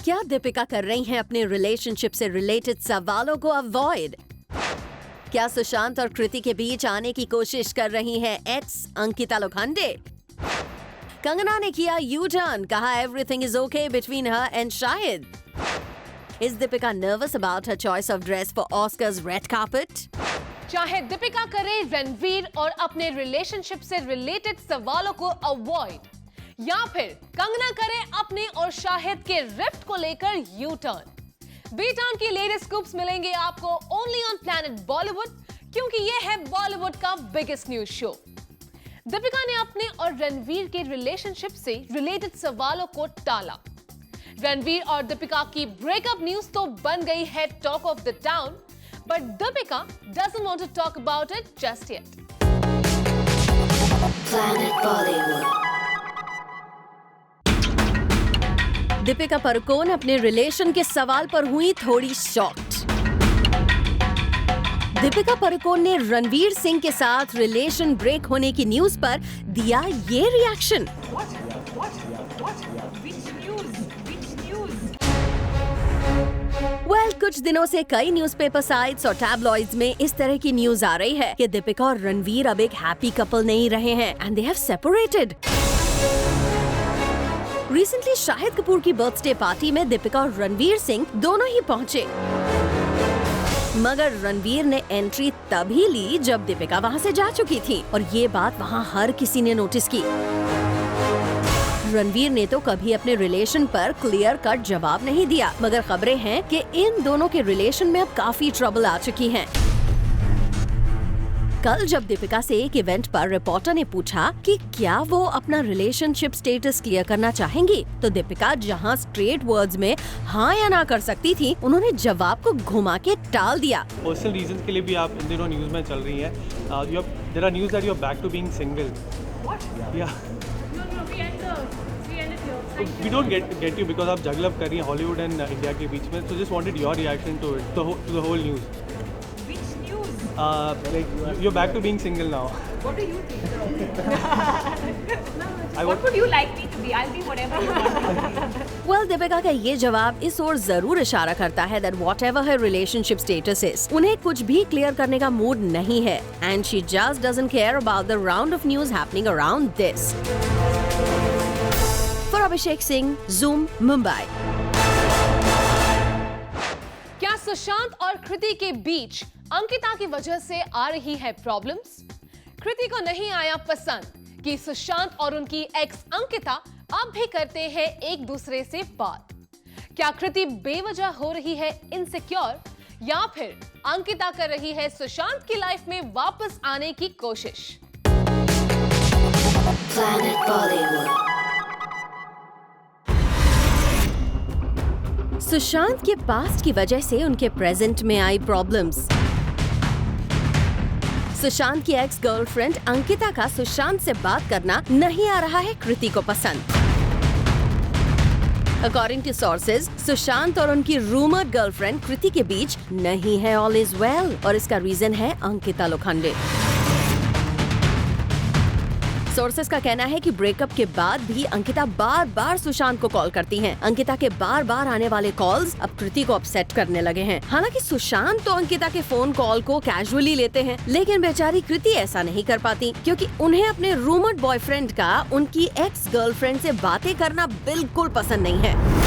क्या दीपिका कर रही हैं अपने रिलेशनशिप से रिलेटेड सवालों को अवॉइड? क्या सुशांत और कृति के बीच आने की कोशिश कर रही हैं एक्स अंकिता लोखंडे? कंगना ने किया यू टर्न, कहा everything is okay between her and Shahid. Is Deepika nervous about her choice of dress for Oscars red carpet? चाहे दीपिका करे रणवीर और अपने रिलेशनशिप से रिलेटेड सवालों को अवॉइड, या फिर कंगना करे अपने और शाहिद के रिफ्ट को लेकर यू टर्न, बी टाउन की लेटेस्ट स्कूप्स मिलेंगे आपको ओनली ऑन प्लैनेट बॉलीवुड, क्योंकि ये है बॉलीवुड का बिगेस्ट न्यूज शो। दीपिका ने अपने और रणवीर के रिलेशनशिप से रिलेटेड सवालों को टाला। रणवीर और दीपिका की ब्रेकअप न्यूज तो बन गई है talk of the town, but Deepika doesn't want to talk about it just yet. Planet Bollywood. Deepika Padukone अपने रिलेशन के सवाल पर हुई थोड़ी शॉक्ड। दीपिका पादुकोण ने रणवीर सिंह के साथ रिलेशन ब्रेक होने की न्यूज पर दिया ये रिएक्शन। कुछ दिनों से कई न्यूज़पेपर साइट्स और टैबलॉइड्स में इस तरह की न्यूज आ रही है कि दीपिका और रणवीर अब एक हैप्पी कपल नहीं रहे हैं and they have separated. Recently Shahid Kapoor की बर्थडे पार्टी में दीपिका और रणवीर सिंह दोनों ही पहुंचे, मगर रणवीर ने एंट्री तभी ली जब दीपिका वहां से जा चुकी थी और ये बात वहां हर किसी ने नोटिस की। रणवीर ने तो कभी अपने रिलेशन पर क्लियर कट जवाब नहीं दिया, मगर खबरें हैं कि इन दोनों के रिलेशन में अब काफी ट्रबल आ चुकी है। कल जब दीपिका से एक इवेंट पर रिपोर्टर ने पूछा कि क्या वो अपना रिलेशनशिप स्टेटस क्लियर करना चाहेंगी, तो दीपिका जहां स्ट्रेट वर्ड्स में हाँ या ना कर सकती थी, उन्होंने जवाब को घुमा के टाल दिया। पर्सनल रीजन के लिए भी आप इन दिनों न्यूज में चल रही हैं। There are news that you are back to being single. We don't get you because आप जगल अप कर रही हैं हॉलीवुड एंड इंडिया के बीच में, so just wanted your reaction to it, to the whole news. Which news? Like you're back to being single now. What do you think? What would you like me to be? I'll be whatever you want me to be. Well, Deepika का ये जवाब इस ओर जरूर इशारा करता है that whatever her relationship status is, उन्हें कुछ भी क्लियर करने का मूड नहीं है and she just doesn't care about the round of news happening around this. For Abhishek Singh, Zoom, Mumbai. क्या सुशांत और कृति के बीच अंकिता की वजह से आ रही है प्रॉब्लम्स? कृति को नहीं आया पसंद कि सुशांत और उनकी एक्स अंकिता अब भी करते हैं एक दूसरे से बात। क्या कृति बेवजह हो रही है इनसिक्योर, या फिर अंकिता कर रही है सुशांत की लाइफ में वापस आने की कोशिश? Planet Bollywood. सुशांत के पास्ट की वजह से उनके प्रेजेंट में आई प्रॉब्लम्स। सुशांत की एक्स गर्लफ्रेंड अंकिता का सुशांत से बात करना नहीं आ रहा है कृति को पसंद। अकॉर्डिंग टू सोर्सेज, सुशांत और उनकी रूमर्ड गर्लफ्रेंड कृति के बीच नहीं है ऑल इज वेल, और इसका रीजन है अंकिता लोखंडे। सोर्सेस का कहना है कि ब्रेकअप के बाद भी अंकिता बार बार सुशांत को कॉल करती हैं। अंकिता के बार बार आने वाले कॉल्स अब कृति को अपसेट करने लगे हैं। हालांकि सुशांत तो अंकिता के फोन कॉल को कैजुअली लेते हैं, लेकिन बेचारी कृति ऐसा नहीं कर पाती, क्योंकि उन्हें अपने रूमर्ड बॉयफ्रेंड का उनकी एक्स गर्लफ्रेंड से बातें करना बिल्कुल पसंद नहीं है।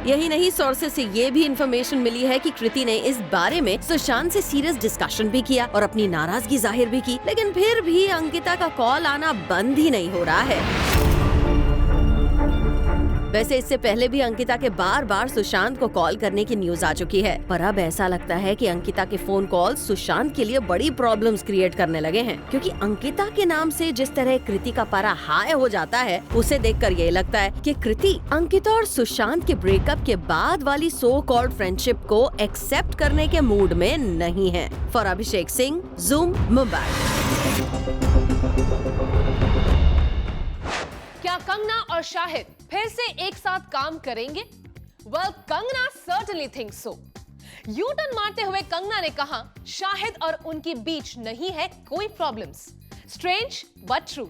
यही नहीं, सोर्सेस से ये भी इंफॉर्मेशन मिली है कि कृति ने इस बारे में सुशांत से सीरियस डिस्कशन भी किया और अपनी नाराजगी जाहिर भी की, लेकिन फिर भी अंकिता का कॉल आना बंद ही नहीं हो रहा है। वैसे इससे पहले भी अंकिता के बार बार सुशांत को कॉल करने की न्यूज आ चुकी है, पर अब ऐसा लगता है कि अंकिता के फोन कॉल सुशांत के लिए बड़ी प्रॉब्लम्स क्रिएट करने लगे हैं, क्योंकि अंकिता के नाम से जिस तरह कृति का पारा हाई हो जाता है, उसे देखकर ये लगता है कि कृति अंकिता और सुशांत के ब्रेकअप के बाद वाली सो कॉल्ड फ्रेंडशिप को एक्सेप्ट करने के मूड में नहीं है। For Abhishek Singh, zoom, Mumbai. क्या कंगना और शाहिद फिर से एक साथ काम करेंगे? Well, Kangana certainly thinks so. U-turn मारते हुए कंगना ने कहा शाहिद और उनके बीच नहीं है कोई प्रॉब्लम्स। Strange but true.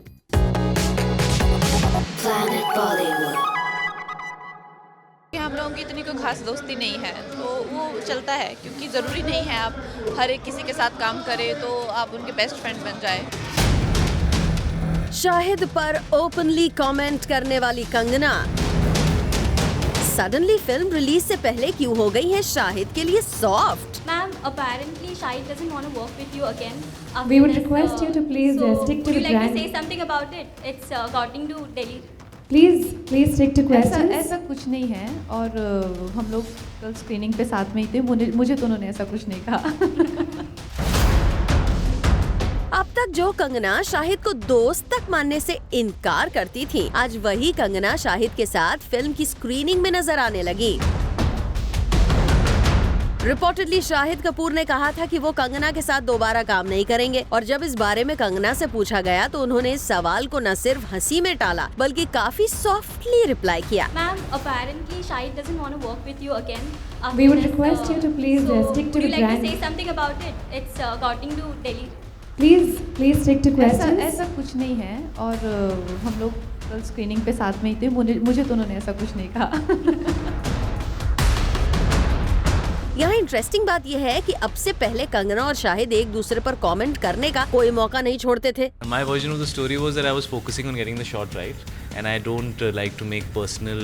कि हम लोगों की इतनी कोई खास दोस्ती नहीं है, तो वो चलता है, क्योंकि ज़रूरी नहीं है आप हर एक किसी के साथ काम करें तो आप उनके बेस्ट फ्रेंड बन जाए। शाहिद पर ओपनली कमेंट करने वाली कंगना सडनली फिल्म रिलीज से पहले क्यों हो गई है शाहिद के लिए soft? Ma'am, apparently Shahid doesn't want to work with you again. We would request you to please stick to would the you like brand. to say something about it? It's according to Delhi. Please stick to questions. ऐसा कुछ नहीं है, और हम लोग कल screening पे साथ में ही थे, मुझे तो उन्होंने ऐसा कुछ नहीं कहा। अब तक जो कंगना शाहिद को दोस्त तक मानने से इनकार करती थी, आज वही कंगना शाहिद के साथ फिल्म की स्क्रीनिंग में नजर आने लगी। रिपोर्टेडली शाहिद कपूर ने कहा था कि वो कंगना के साथ दोबारा काम नहीं करेंगे, और जब इस बारे में कंगना से पूछा गया तो उन्होंने इस सवाल को न सिर्फ हंसी में टाला बल्कि काफी सॉफ्टली रिप्लाई किया। Ma'am, apparently Shahid doesn't want to work with you again. We would request you to please stick to would the you like brand. to say something about it? It's according to Delhi. Please stick to questions. ऐसा कुछ नहीं है, और हम लोग कल screening पे साथ में ही थे, मुझे तो उन्होंने ऐसा कुछ नहीं कहा। यहाँ इंटरेस्टिंग बात यह है कि अब से पहले कंगना और शाहिद एक दूसरे पर कमेंट करने का कोई मौका नहीं छोड़ते थे। My version of the story was that I was focusing on getting the shot right, and I don't like to make personal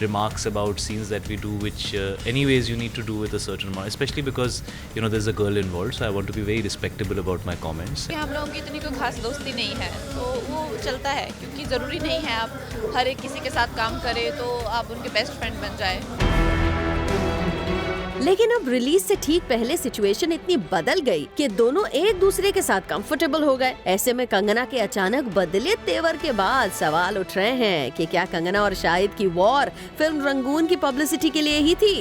remarks about scenes that we do, which anyways you need to do with a certain amount, especially because you know there's a girl involved, so I want to be very respectable about my comments. कि हम लोगों की इतनी कोई खास दोस्ती नहीं है, तो वो चलता है, क्योंकि ज़रूरी नहीं है आप हर एक किसी के साथ काम करें तो आप उनके बेस्ट फ्रेंड बन जाए। लेकिन अब रिलीज से ठीक पहले सिचुएशन इतनी बदल गई कि दोनों एक दूसरे के साथ कंफर्टेबल हो गए। ऐसे में कंगना के अचानक बदले तेवर के बाद सवाल उठ रहे हैं कि क्या कंगना और शाहिद की वॉर फिल्म रंगून की पब्लिसिटी के लिए ही थी?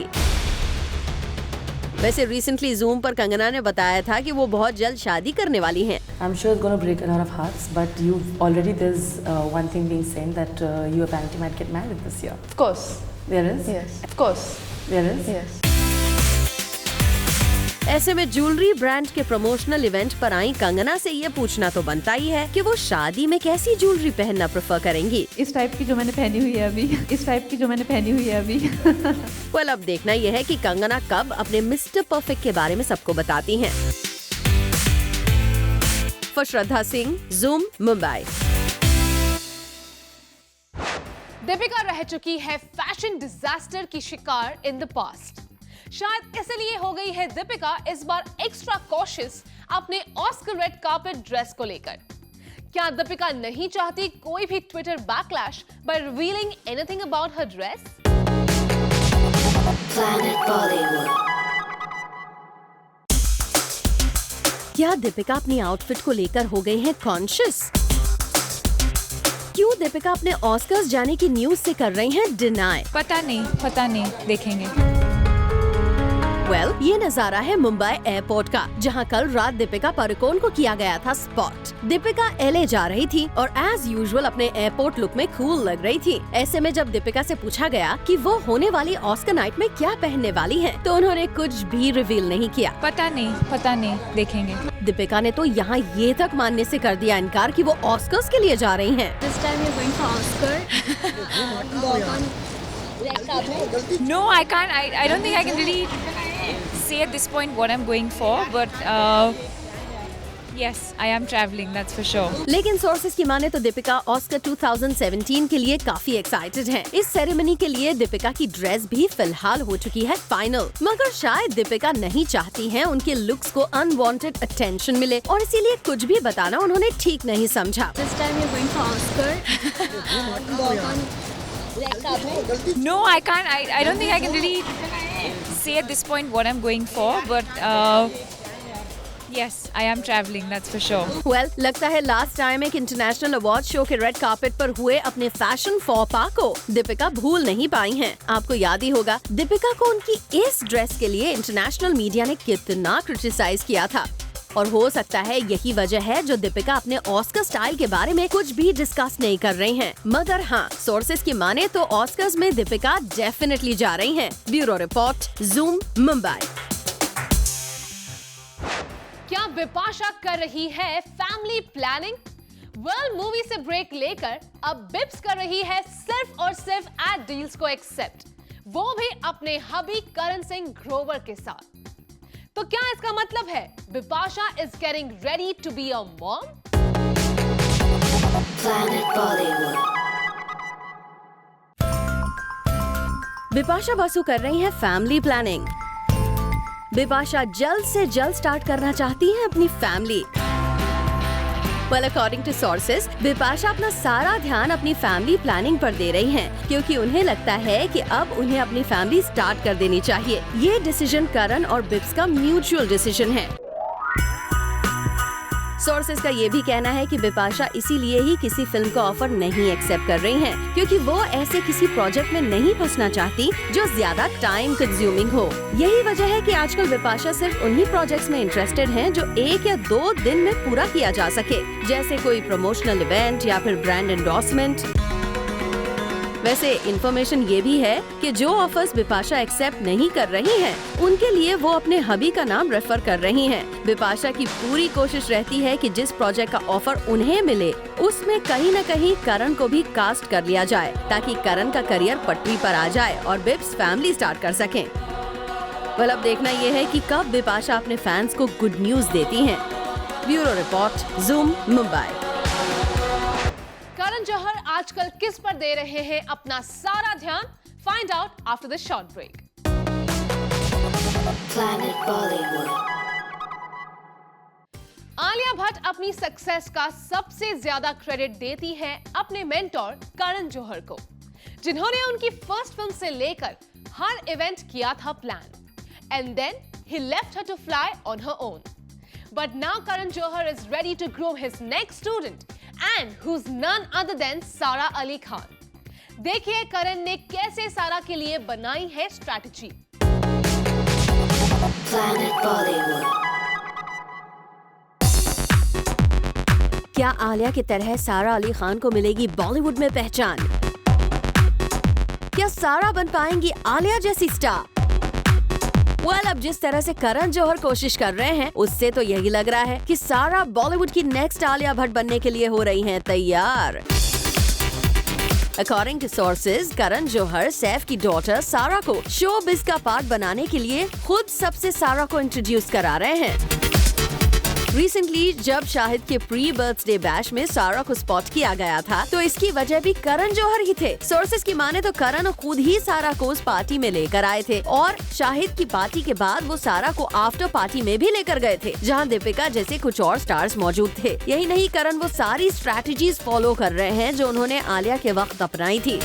वैसे रिसेंटली जूम पर कंगना ने बताया था कि वो बहुत जल्द शादी करने वाली हैं। I'm sure it's going to break a lot of hearts, but there's one thing being said that you apparently might get married this year. Of course. There is? Yes. Of course. There is? Yes. ऐसे में jewellery brand के promotional event पर आई कंगना से ये पूछना तो बनता ही है कि वो शादी में कैसी ज्वेलरी पहनना प्रेफर करेंगी। इस टाइप की जो मैंने पहनी हुई है अभी। वेल, अब देखना यह है कि कंगना कब अपने मिस्टर परफेक्ट के बारे में सबको बताती हैं। For Shraddha Singh, zoom, Mumbai. Deepika रह चुकी है फैशन डिजास्टर की शिकार इन द पास्ट। शायद इसलिए हो गई है दीपिका इस बार एक्स्ट्रा कॉशियस अपने ऑस्कर रेड कार्पेट ड्रेस को लेकर। क्या दीपिका नहीं चाहती कोई भी Twitter backlash by revealing anything about her dress? क्या दीपिका अपनी आउटफिट को लेकर हो गई हैं कॉन्शियस? क्यों दीपिका अपने ऑस्कर्स जाने की न्यूज से कर रही हैं डिनाई? पता नहीं, देखेंगे। वेल, ये नजारा है मुंबई एयरपोर्ट का, जहां कल रात दीपिका पादुकोण को किया गया था स्पॉट। दीपिका LA जा रही थी और एज यूजुअल अपने एयरपोर्ट लुक में कूल लग रही थी। ऐसे में जब दीपिका से पूछा गया कि वो होने वाली ऑस्कर नाइट में क्या पहनने वाली हैं, तो उन्होंने कुछ भी रिवील नहीं किया। पता नहीं, देखेंगे। दीपिका ने तो यहाँ ये तक मानने से कर दिया इनकार कि वो ऑस्कर्स के लिए जा रही हैं। This time you're going for Oscar. No, I can't. I don't think I can really say at this point what I'm going for, but yes, I am traveling, that's for sure. लेकिन sources की माने तो Deepika Oscar 2017 के लिए काफी excited हैं। इस ceremony के लिए दीपिका की ड्रेस भी फिलहाल हो चुकी है फाइनल, मगर शायद दीपिका नहीं चाहती हैं उनके लुक्स को अनवांटेड अटेंशन मिले, और इसीलिए कुछ भी बताना उन्होंने ठीक नहीं समझा। This time you're going for Oscar. No, I can't. I don't think I can really say at this point what I'm going for, but yes, I am traveling, that's for sure. Well, लगता है last time एक international award show के red carpet पर हुए अपने fashion फॉपा को दीपिका भूल नहीं पाई हैं। आपको याद ही होगा दीपिका को उनकी इस ड्रेस के लिए इंटरनेशनल मीडिया ने कितना क्रिटिसाइज किया था, और हो सकता है यही वजह है जो दीपिका अपने ऑस्कर स्टाइल के बारे में कुछ भी डिस्कस नहीं कर रही हैं। मगर हाँ, सोर्सेज की माने तो ऑस्कर्स में दीपिका डेफिनेटली जा रही हैं। Bureau report, zoom, Mumbai. क्या बिपाशा कर रही है फैमिली प्लानिंग? वेल, मूवी से ब्रेक लेकर अब बिप्स कर रही है सिर्फ और सिर्फ एड डील्स को एक्सेप्ट, वो भी अपने हबी करण सिंह ग्रोवर के साथ। तो क्या इसका मतलब है Bipasha is getting ready to be a mom? Bipasha Basu कर रही हैं फैमिली प्लानिंग। बिपाशा जल्द से जल्द स्टार्ट करना चाहती हैं अपनी family. Well, according to sources, Bipasha अपना सारा ध्यान अपनी फैमिली प्लानिंग पर दे रही हैं, क्योंकि उन्हें लगता है कि अब उन्हें अपनी फैमिली स्टार्ट कर देनी चाहिए। ये डिसीजन करण और बिप्स का म्यूचुअल डिसीजन है। सोर्सेज का ये भी कहना है कि बिपाशा इसीलिए ही किसी फिल्म का ऑफर नहीं एक्सेप्ट कर रही हैं, क्योंकि वो ऐसे किसी प्रोजेक्ट में नहीं फंसना चाहती जो ज्यादा टाइम कंज्यूमिंग हो। यही वजह है कि आजकल बिपाशा सिर्फ उन्हीं प्रोजेक्ट्स में इंटरेस्टेड हैं जो 1 या 2 दिन में पूरा किया जा सके, जैसे कोई प्रमोशनल इवेंट या फिर ब्रांड एंडोर्समेंट। वैसे इन्फॉर्मेशन ये भी है कि जो ऑफर्स बिपाशा एक्सेप्ट नहीं कर रही हैं, उनके लिए वो अपने हबी का नाम रेफर कर रही हैं। बिपाशा की पूरी कोशिश रहती है कि जिस प्रोजेक्ट का ऑफर उन्हें मिले, उसमें कहीं न कहीं करण को भी कास्ट कर लिया जाए, ताकि करण का करियर पटरी पर आ जाए और बिप्स फैमिली स्टार्ट कर सकें। well, अब देखना ये है कि कब बिपाशा अपने फैंस को गुड न्यूज देती हैं। Bureau report, zoom, Mumbai. Karan Johar आजकल किस पर दे रहे हैं अपना सारा ध्यान? Find out after this short break. Alia Bhatt अपनी सक्सेस का सबसे ज्यादा क्रेडिट देती है अपने मेंटोर करण जौहर को, जिन्होंने उनकी फर्स्ट फिल्म से लेकर हर इवेंट किया था plan, and then he left her to fly on her own. But now Karan Johar is ready to groom his next student, and who's none other than Sara Ali Khan. देखिए करण ने कैसे सारा के लिए बनाई है स्ट्रैटेजी। क्या आलिया की तरह सारा अली खान को मिलेगी बॉलीवुड में पहचान? क्या सारा बन पाएंगी आलिया जैसी स्टार? अब जिस तरह से करण जौहर कोशिश कर रहे हैं, उससे तो यही लग रहा है कि सारा बॉलीवुड की नेक्स्ट आलिया भट्ट बनने के लिए हो रही हैं तैयार। According to sources, Karan Johar Saif की डॉटर सारा को शोबिज़ का पार्ट बनाने के लिए खुद सबसे सारा को इंट्रोड्यूस करा रहे हैं। रिसेंटली जब शाहिद के प्री बर्थडे बैश में सारा को स्पॉट किया गया था, तो इसकी वजह भी करण जौहर ही थे। सोर्सेज की माने तो करण खुद ही सारा को उस पार्टी में लेकर आए थे, और शाहिद की पार्टी के बाद वो सारा को आफ्टर पार्टी में भी लेकर गए थे, जहां दीपिका जैसे कुछ और स्टार्स मौजूद थे। यही नहीं, करण वो सारी स्ट्रैटेजीज फॉलो कर रहे हैं जो उन्होंने आलिया के वक्त अपनाई थी।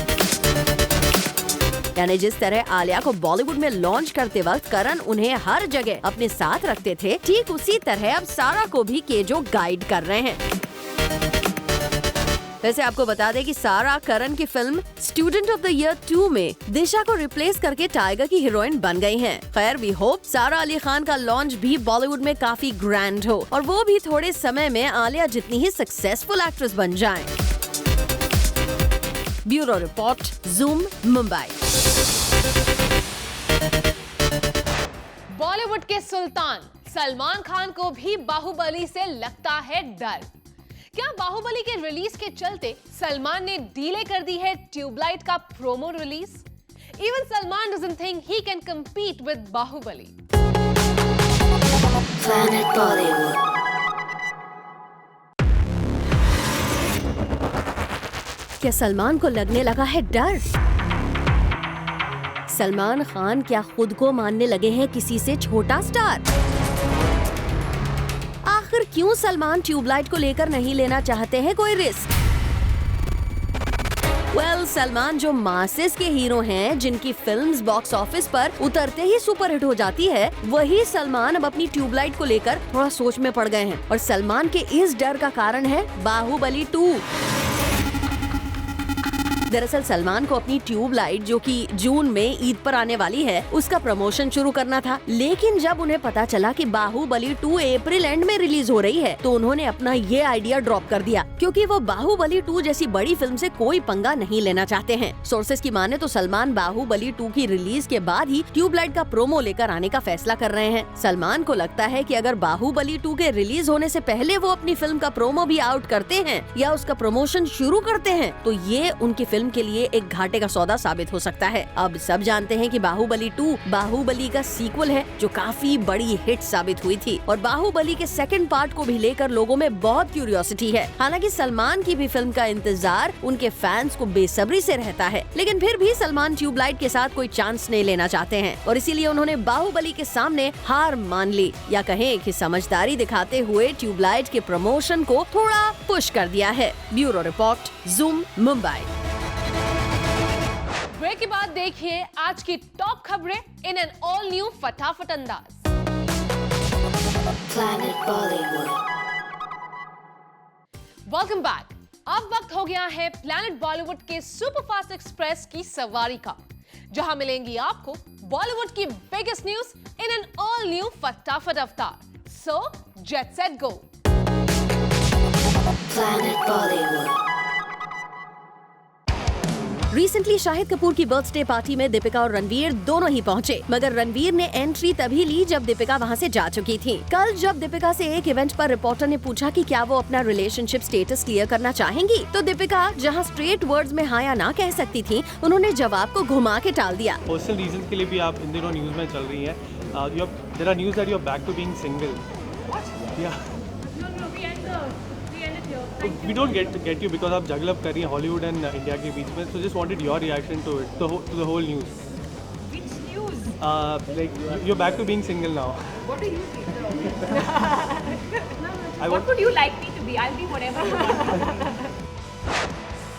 यानी जिस तरह आलिया को बॉलीवुड में लॉन्च करते वक्त करण उन्हें हर जगह अपने साथ रखते थे, ठीक उसी तरह अब सारा को भी केजो गाइड कर रहे हैं। वैसे आपको बता दें कि सारा करण की film student of the year 2 में दिशा को रिप्लेस करके टाइगर की हीरोइन बन गई हैं। खैर, वी होप सारा अली खान का लॉन्च भी बॉलीवुड में काफी ग्रैंड हो, और वो भी थोड़े समय में आलिया जितनी ही सक्सेसफुल एक्ट्रेस बन जाएं। Bureau report, zoom, Mumbai. Bollywood के सुल्तान सलमान खान को भी बाहुबली से लगता है डर। क्या बाहुबली के रिलीज के चलते सलमान ने डीले कर दी है ट्यूबलाइट का promo release? Even Salman doesn't think he can compete with Baahubali. क्या सलमान को लगने लगा है डर? सलमान खान क्या खुद को मानने लगे हैं किसी से छोटा स्टार? आखिर क्यों सलमान ट्यूबलाइट को लेकर नहीं लेना चाहते हैं कोई रिस्क? सलमान जो मासेस के हीरो हैं, जिनकी फिल्म्स बॉक्स ऑफिस पर उतरते ही सुपरहिट हो जाती है, वही सलमान अब अपनी ट्यूबलाइट को लेकर थोड़ा सोच में पड़ गए हैं, और सलमान के इस डर का कारण है बाहुबली 2। दरअसल सलमान को अपनी ट्यूबलाइट, जो कि जून में ईद पर आने वाली है, उसका प्रमोशन शुरू करना था। लेकिन जब उन्हें पता चला कि बाहुबली 2 अप्रैल एंड में रिलीज हो रही है, तो उन्होंने अपना ये आइडिया ड्रॉप कर दिया, क्योंकि वो बाहुबली 2 जैसी बड़ी फिल्म से कोई पंगा नहीं लेना चाहते हैं। सोर्सेज की माने तो सलमान बाहुबली 2 की रिलीज के बाद ही ट्यूबलाइट का प्रोमो लेकर आने का फैसला कर रहे हैं। सलमान को लगता है कि अगर बाहुबली 2 के रिलीज होने से पहले वो अपनी फिल्म का प्रोमो भी आउट करते हैं या उसका प्रमोशन शुरू करते हैं, तो ये उनकी फिल्म के लिए एक घाटे का सौदा साबित हो सकता है। अब सब जानते हैं कि बाहुबली 2 बाहुबली का सीक्वल है, जो काफी बड़ी हिट साबित हुई थी, और बाहुबली के सेकंड पार्ट को भी लेकर लोगों में बहुत क्यूरियोसिटी है। हालांकि सलमान की भी फिल्म का इंतजार उनके फैंस को बेसब्री से रहता है, लेकिन फिर भी सलमान ट्यूबलाइट के साथ कोई चांस नहीं लेना चाहते हैं, और इसीलिए उन्होंने बाहुबली के सामने हार मान ली, या कहें कि समझदारी दिखाते हुए ट्यूबलाइट के प्रमोशन को थोड़ा पुश कर दिया है। Bureau report, zoom, Mumbai. Break के बाद देखिए आज की टॉप खबरें इन एन ऑल न्यू फटाफट अंदाज। Welcome back. अब वक्त हो गया है प्लैनेट बॉलीवुड के सुपरफास्ट एक्सप्रेस की सवारी का, जहां मिलेंगी आपको बॉलीवुड की biggest news in an all new फटाफट अवतार। So get set go. Recently Shahid Kapoor की बर्थडे पार्टी में दीपिका और रणवीर दोनों ही पहुंचे, मगर रणवीर ने एंट्री तभी ली जब दीपिका वहां से जा चुकी थी। कल जब दीपिका से एक इवेंट पर रिपोर्टर ने पूछा कि क्या वो अपना रिलेशनशिप स्टेटस क्लियर करना चाहेंगी, तो दीपिका जहां स्ट्रेट वर्ड्स में हाँ या ना कह सकती थी, उन्होंने जवाब को घुमा के टाल दिया। पर्सनल रीजन के लिए भी आप इन दिनों न्यूज में चल रही है। There are news that you are back to being single. We don't get you because आप जगल अप कर रही हैं हॉलीवुड एंड इंडिया के बीच में, so just wanted your reaction to it, to the whole news. Which news? Like you're back to being single now. What do you think? What would you like me to be? I'll be whatever you want.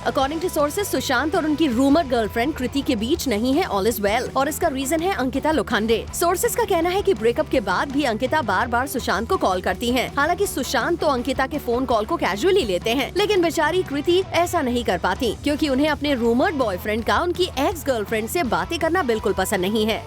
According to sources, Sushant और उनकी rumour girlfriend कृति के बीच नहीं है all is well, और इसका reason है Ankita Lokhande. Sources का कहना है कि ब्रेकअप के बाद भी अंकिता बार बार सुशांत को कॉल करती हैं। हालांकि सुशांत तो अंकिता के फोन कॉल को कैजुअली लेते हैं, लेकिन बेचारी कृति ऐसा नहीं कर पाती, क्योंकि उन्हें अपने रूमर्ड बॉयफ्रेंड का उनकी एक्स गर्लफ्रेंड से बातें करना बिल्कुल पसंद नहीं है।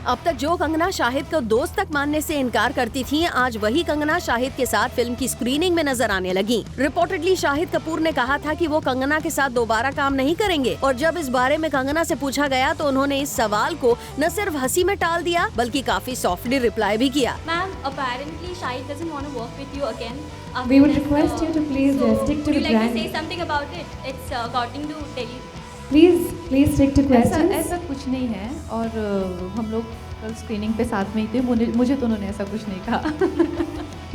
अब तक जो कंगना शाहिद को दोस्त तक मानने से इनकार करती थी, आज वही कंगना शाहिद के साथ फिल्म की स्क्रीनिंग में नजर आने लगी। रिपोर्टेडली शाहिद कपूर ने कहा था कि वो कंगना के साथ दोबारा काम नहीं करेंगे, और जब इस बारे में कंगना से पूछा गया तो उन्होंने इस सवाल को न सिर्फ हंसी में टाल दिया, बल्कि काफी सॉफ्टली रिप्लाई भी किया। Ma'am, apparently Shahid doesn't want to work with you again. We would request you to please stick to Would the you like brand. to say something about it? It's according to Delhi. Please stick to questions. ऐसा कुछ नहीं है, और हम लोग कल screening पे साथ में ही थे, मुझे तो उन्होंने ऐसा कुछ नहीं कहा।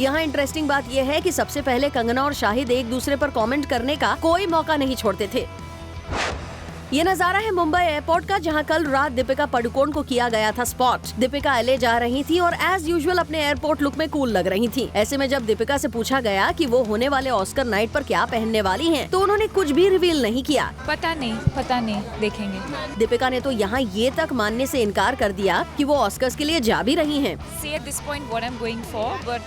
यहाँ इंटरेस्टिंग बात यह है कि सबसे पहले कंगना और शाहिद एक दूसरे पर कमेंट करने का कोई मौका नहीं छोड़ते थे। ये नजारा है मुंबई एयरपोर्ट का, जहां कल रात दीपिका पादुकोण को किया गया था स्पॉट। दीपिका एलए जा रही थी और एज यूजुअल अपने एयरपोर्ट लुक में कूल लग रही थी। ऐसे में जब दीपिका से पूछा गया कि वो होने वाले ऑस्कर नाइट पर क्या पहनने वाली हैं, तो उन्होंने कुछ भी रिवील नहीं किया। पता नहीं, देखेंगे। दीपिका ने तो यहाँ ये तक मानने से इनकार कर दिया कि वो ऑस्कर्स के लिए जा भी रही हैं। Say at this point what I'm going for, but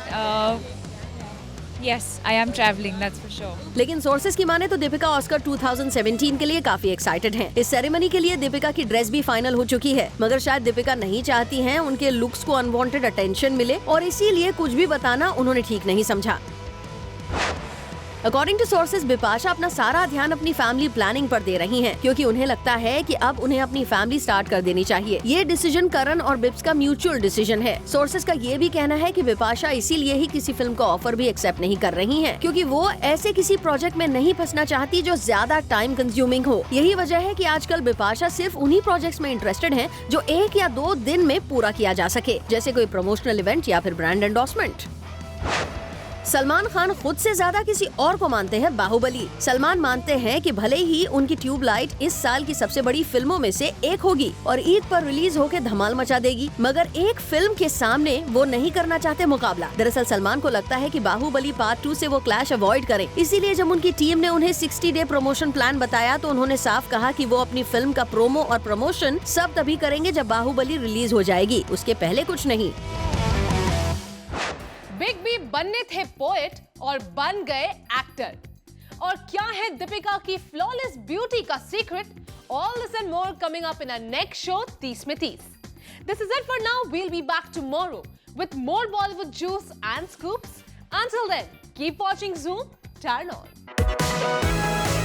yes, I am traveling, that's for sure. लेकिन सोर्सेज की माने तो दीपिका ऑस्कर 2017 के लिए काफी एक्साइटेड हैं। इस सेरेमनी के लिए दीपिका की ड्रेस भी फाइनल हो चुकी है, मगर शायद दीपिका नहीं चाहती हैं उनके लुक्स को अनवांटेड अटेंशन मिले, और इसीलिए कुछ भी बताना उन्होंने ठीक नहीं समझा। अकॉर्डिंग टू सोर्सेज, बिपाशा अपना सारा ध्यान अपनी फैमिली प्लानिंग पर दे रही हैं, क्योंकि उन्हें लगता है कि अब उन्हें अपनी फैमिली स्टार्ट कर देनी चाहिए। ये डिसीजन करण और बिप्स का म्यूचुअल डिसीजन है। सोर्सेज का ये भी कहना है कि बिपाशा इसीलिए ही किसी फिल्म का ऑफर भी एक्सेप्ट नहीं कर रही हैं, क्योंकि वो ऐसे किसी प्रोजेक्ट में नहीं फंसना चाहती जो ज्यादा टाइम कंज्यूमिंग हो। यही वजह है कि आजकल बिपाशा सिर्फ उन्हीं प्रोजेक्ट्स में इंटरेस्टेड हैं जो 1 या 2 दिन में पूरा किया जा सके, जैसे कोई प्रमोशनल इवेंट या फिर ब्रांड एंडोर्समेंट। सलमान खान खुद से ज्यादा किसी और को मानते हैं बाहुबली। सलमान मानते हैं कि भले ही उनकी ट्यूबलाइट इस साल की सबसे बड़ी फिल्मों में से एक होगी और ईद पर रिलीज होकर धमाल मचा देगी, मगर एक फिल्म के सामने वो नहीं करना चाहते मुकाबला। दरअसल सलमान को लगता है कि बाहुबली पार्ट 2 से वो क्लैश अवॉइड करें, इसीलिए जब उनकी टीम ने उन्हें 60 डे प्रमोशन प्लान बताया तो उन्होंने साफ कहा कि वो अपनी फिल्म का प्रोमो और प्रमोशन सब तभी करेंगे जब बाहुबली रिलीज हो जाएगी, उसके पहले कुछ नहीं। बिग बी बनने थे पोएट और बन गए एक्टर। और क्या है दीपिका की फ्लॉलेस ब्यूटी का secret? All this and more coming up in our next show, 30 में 30. This is it for now. We'll be back tomorrow with more Bollywood juice and scoops. Until then, keep watching Zoom. Turn on.